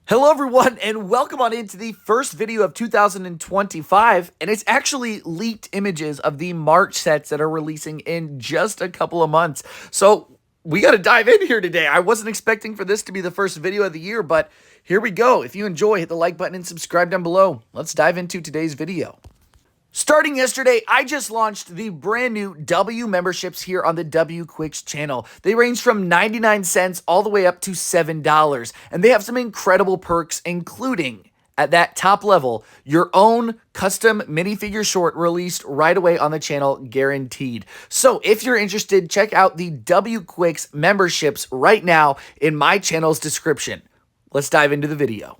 Hello everyone and welcome on into the first video of 2025, and it's actually leaked images of the March sets that are releasing in just a couple of months. So we got to dive in here today. I wasn't expecting for this to be the first video of the year, but here we go. If you enjoy, hit the like button and subscribe down below. Let's dive into today's video. Starting yesterday, I just launched the brand new W memberships here on the W Quicks channel. They range from 99 cents all the way up to $7, and they have some incredible perks, including at that top level, your own custom minifigure short released right away on the channel, guaranteed. So if you're interested, check out the W Quicks memberships right now in my channel's description. Let's dive into the video.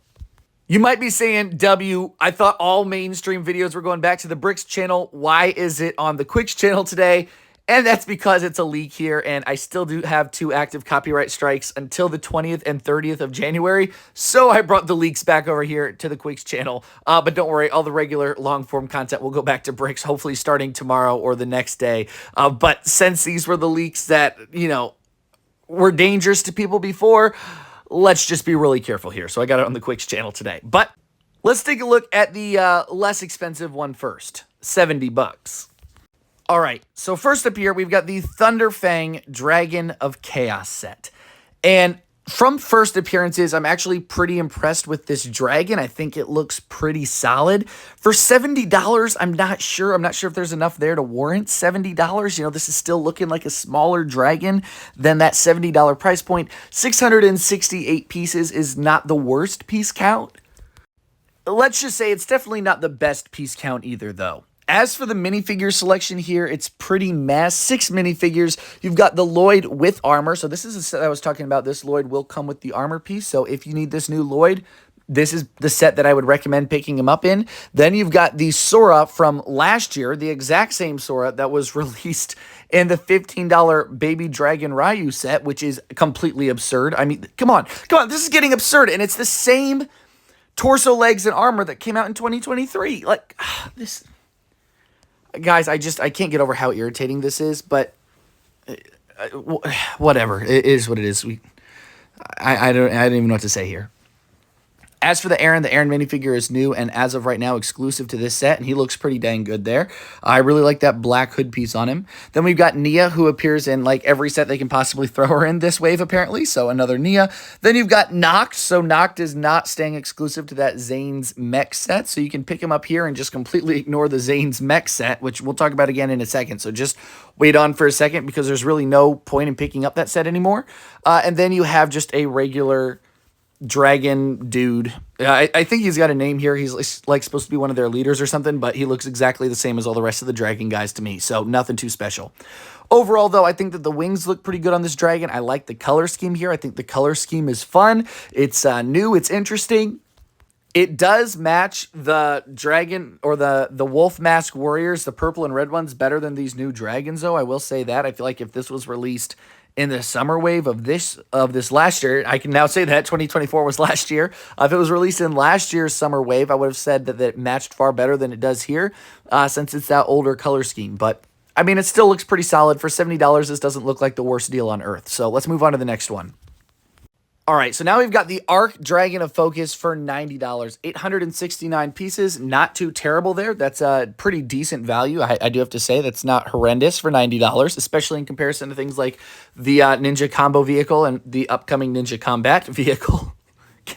You might be saying, W, I thought all mainstream videos were going back to the Bricks channel. Why is it on the Quicks channel today? And that's because it's a leak here, and I still do have 2 active copyright strikes until the 20th and 30th of January. So I brought the leaks back over here to the Quicks channel. But don't worry, all the regular long-form content will go back to Bricks, hopefully starting tomorrow or the next day. But since these were the leaks that, were dangerous to people before, let's just be really careful here. So I got it on the Quicks channel today. But let's take a look at the less expensive one first. 70 bucks. All right, so first up here, we've got the Thunder Fang Dragon of Chaos set. And from first appearances, I'm actually pretty impressed with this dragon. I think it looks pretty solid. For $70, I'm not sure. I'm not sure if there's enough there to warrant $70. This is still looking like a smaller dragon than that $70 price point. 668 pieces is not the worst piece count. Let's just say it's definitely not the best piece count either, though. As for the minifigure selection here, it's pretty mass. 6 minifigures. You've got the Lloyd with armor. So this is a set I was talking about. This Lloyd will come with the armor piece. So if you need this new Lloyd, this is the set that I would recommend picking him up in. Then you've got the Sora from last year, the exact same Sora that was released in the $15 Baby Dragon Ryu set, which is completely absurd. I mean, come on. This is getting absurd. And it's the same torso, legs, and armor that came out in 2023. This... Guys, I can't get over how irritating this is, but whatever. It is what it is. I don't even know what to say here. As for the Aaron minifigure is new and as of right now exclusive to this set, and he looks pretty dang good there. I really like that black hood piece on him. Then we've got Nia, who appears in like every set they can possibly throw her in this wave, apparently, so another Nia. Then you've got Noct, so Noct is not staying exclusive to that Zane's mech set, so you can pick him up here and just completely ignore the Zane's mech set, which we'll talk about again in a second, so just wait on for a second because there's really no point in picking up that set anymore. And then you have just a regular dragon dude. I think he's got a name here. He's like supposed to be one of their leaders or something, but he looks exactly the same as all the rest of the dragon guys to me, so nothing too special. Overall, though, I think that the wings look pretty good on this dragon. I like the color scheme here. I think the color scheme is fun. It's new. It's interesting. It does match the dragon or the wolf mask warriors, the purple and red ones, better than these new dragons, though. I will say that. I feel like if this was released in the summer wave of this last year, I can now say that 2024 was last year. If it was released in last year's summer wave, I would have said that it matched far better than it does here, since it's that older color scheme. But I mean, it still looks pretty solid. For $70, this doesn't look like the worst deal on earth. So let's move on to the next one. All right, so now we've got the Arc Dragon of Focus for $90. 869 pieces, not too terrible there. That's a pretty decent value. I do have to say that's not horrendous for $90, especially in comparison to things like the Ninja Combo vehicle and the upcoming Ninja Combat vehicle.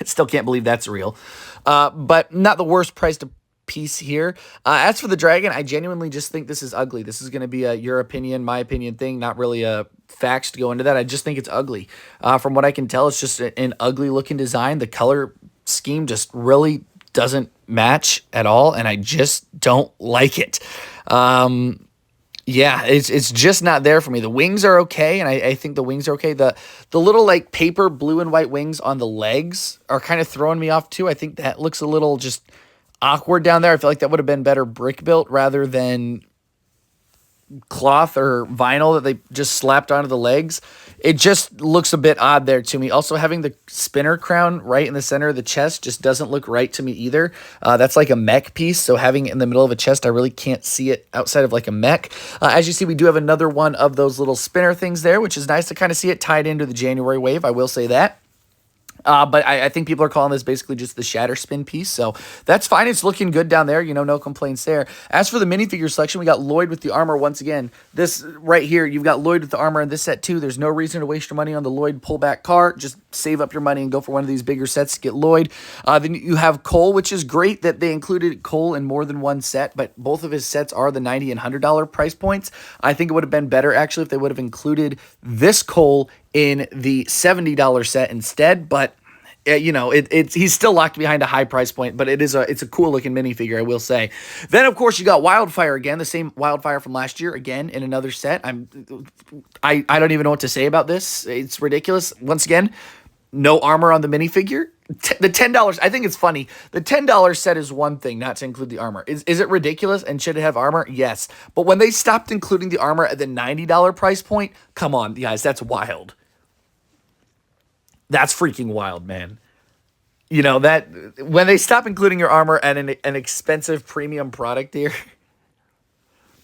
Still can't believe that's real. But not the worst priced piece here. As for the dragon, I genuinely just think this is ugly. This is going to be a your opinion, my opinion thing, not really a facts to go into that. I just think it's ugly. From what I can tell, it's just an ugly looking design. The color scheme just really doesn't match at all, and I just don't like it. Yeah, it's just not there for me. The wings are okay, and I think the wings are okay. The little like paper blue and white wings on the legs are kind of throwing me off too. I think that looks a little just awkward down there. I feel like that would have been better brick built rather than cloth or vinyl that they just slapped onto the legs. It just looks a bit odd there to me. Also, having the spinner crown right in the center of the chest just doesn't look right to me either. That's like a mech piece, so having it in the middle of a chest, I really can't see it outside of like a mech. As you see, we do have another one of those little spinner things there, which is nice to kind of see it tied into the January wave, I will say that. But I think people are calling this basically just the shatter spin piece. So that's fine. It's looking good down there. No complaints there. As for the minifigure selection, we got Lloyd with the armor once again. This right here, you've got Lloyd with the armor in this set too. There's no reason to waste your money on the Lloyd pullback cart. Just save up your money and go for one of these bigger sets to get Lloyd. Then you have Cole, which is great that they included Cole in more than one set, but both of his sets are the $90 and $100 price points. I think it would have been better actually if they would have included this Cole in the $70 set instead, but he's still locked behind a high price point, but it's a cool looking minifigure, I will say. Then of course you got Wildfire again, the same Wildfire from last year again in another set. I don't even know what to say about this. It's ridiculous. Once again, no armor on the minifigure. The $10, I think it's funny. The $10 set is one thing, not to include the armor. Is it ridiculous and should it have armor? Yes. But when they stopped including the armor at the $90 price point, come on, guys, that's wild. That's freaking wild, man. That when they stop including your armor at an expensive premium product here,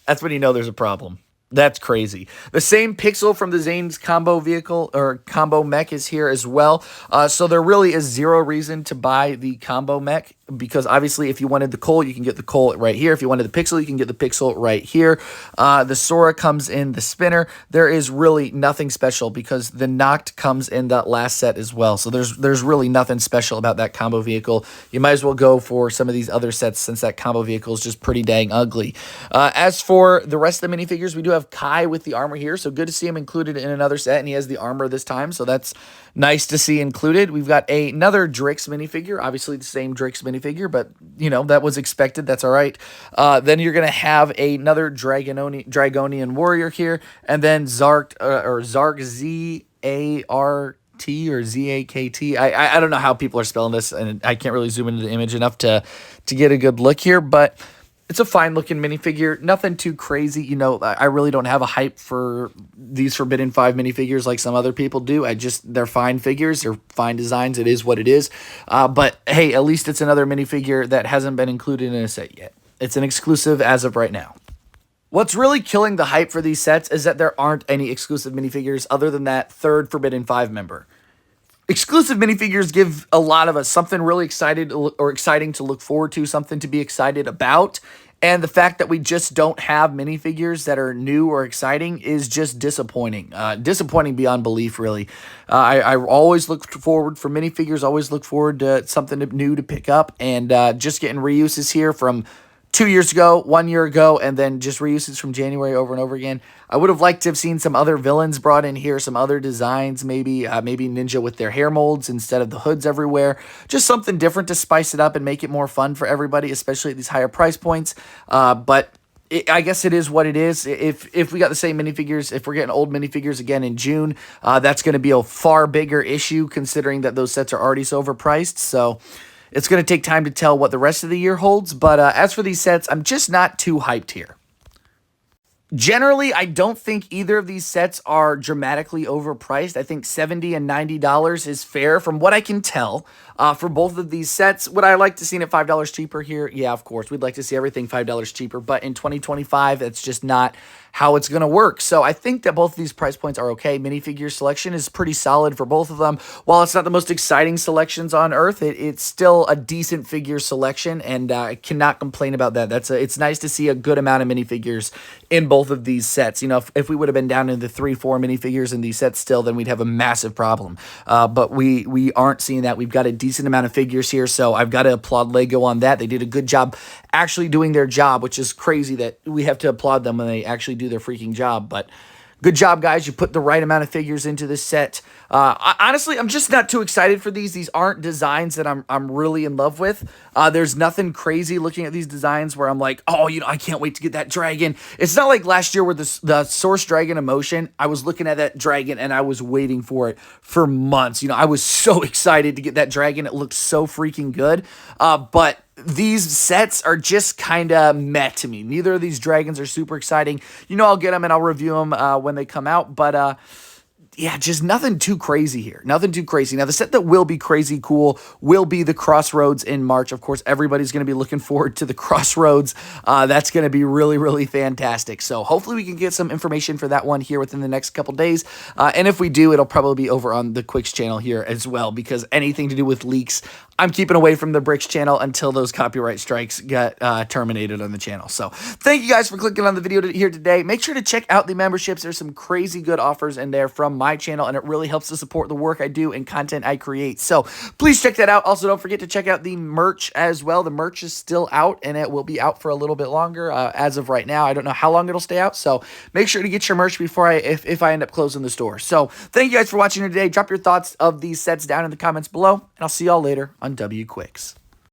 that's when you know there's a problem. That's crazy. The same pixel from the Zane's combo vehicle or combo mech is here as well. So there really is zero reason to buy the combo mech because obviously if you wanted the Cole, you can get the Cole right here. If you wanted the pixel, you can get the pixel right here. The Sora comes in the spinner. There is really nothing special because the Noct comes in that last set as well. So there's really nothing special about that combo vehicle. You might as well go for some of these other sets since that combo vehicle is just pretty dang ugly. As for the rest of the minifigures, we do have Kai with the armor here. So good to see him included in another set, and he has the armor this time. So that's nice to see included. We've got another Drix minifigure, obviously the same Drix minifigure, but that was expected. That's all right. Then you're gonna have another Dragonian warrior here, and then Zark or Zark Z-A-R-T or Z-A-K-T. I don't know how people are spelling this, and I can't really zoom into the image enough to get a good look here, but it's a fine looking minifigure. Nothing too crazy. I really don't have a hype for these Forbidden 5 minifigures like some other people do. They're fine figures. They're fine designs. It is what it is. But hey, at least it's another minifigure that hasn't been included in a set yet. It's an exclusive as of right now. What's really killing the hype for these sets is that there aren't any exclusive minifigures other than that third Forbidden 5 member. Exclusive minifigures give a lot of us something really exciting to look forward to, something to be excited about. And the fact that we just don't have minifigures that are new or exciting is just disappointing. Disappointing beyond belief, really. I always look forward for minifigures, always look forward to something new to pick up. And just getting reuses here from 2 years ago, 1 year ago, and then just reuses from January over and over again. I would have liked to have seen some other villains brought in here, some other designs, maybe Ninja with their hair molds instead of the hoods everywhere. Just something different to spice it up and make it more fun for everybody, especially at these higher price points. But I guess it is what it is. If we got the same minifigures, if we're getting old minifigures again in June, that's going to be a far bigger issue considering that those sets are already so overpriced. So it's going to take time to tell what the rest of the year holds, but as for these sets, I'm just not too hyped here. Generally, I don't think either of these sets are dramatically overpriced. I think $70 and $90 is fair from what I can tell for both of these sets. Would I like to see it $5 cheaper here? Yeah, of course. We'd like to see everything $5 cheaper, but in 2025, that's just not how it's going to work. So I think that both of these price points are okay. Minifigure selection is pretty solid for both of them. While it's not the most exciting selections on Earth, it's still a decent figure selection, and I cannot complain about that. It's nice to see a good amount of minifigures in both of these sets. If we would have been down in the 3-4 minifigures in these sets still, then we'd have a massive problem. But we aren't seeing that. We've got a decent amount of figures here, so I've got to applaud Lego on that. They did a good job actually doing their job, which is crazy that we have to applaud them when they actually do their freaking job. But good job, guys. You put the right amount of figures into this set. Honestly, I'm just not too excited for these. These aren't designs that I'm really in love with. There's nothing crazy looking at these designs where I'm like, oh, I can't wait to get that dragon. It's not like last year with the Source Dragon Emotion. I was looking at that dragon and I was waiting for it for months. I was so excited to get that dragon. It looked so freaking good. But these sets are just kind of meh to me. Neither of these dragons are super exciting. I'll get them and I'll review them when they come out, but yeah, just nothing too crazy here. Nothing too crazy. Now, the set that will be crazy cool will be the Crossroads in March. Of course, everybody's going to be looking forward to the Crossroads. That's going to be really, really fantastic. So hopefully we can get some information for that one here within the next couple days. And if we do, it'll probably be over on the Quicks channel here as well, because anything to do with leaks, I'm keeping away from the Bricks channel until those copyright strikes get terminated on the channel. So thank you guys for clicking on the video here today. Make sure to check out the memberships. There's some crazy good offers in there from my channel, and it really helps to support the work I do and content I create. So please check that out. Also, don't forget to check out the merch as well. The merch is still out, and it will be out for a little bit longer as of right now. I don't know how long it'll stay out, so make sure to get your merch before if I end up closing the store. So thank you guys for watching today. Drop your thoughts of these sets down in the comments below, and I'll see y'all later on W Quicks.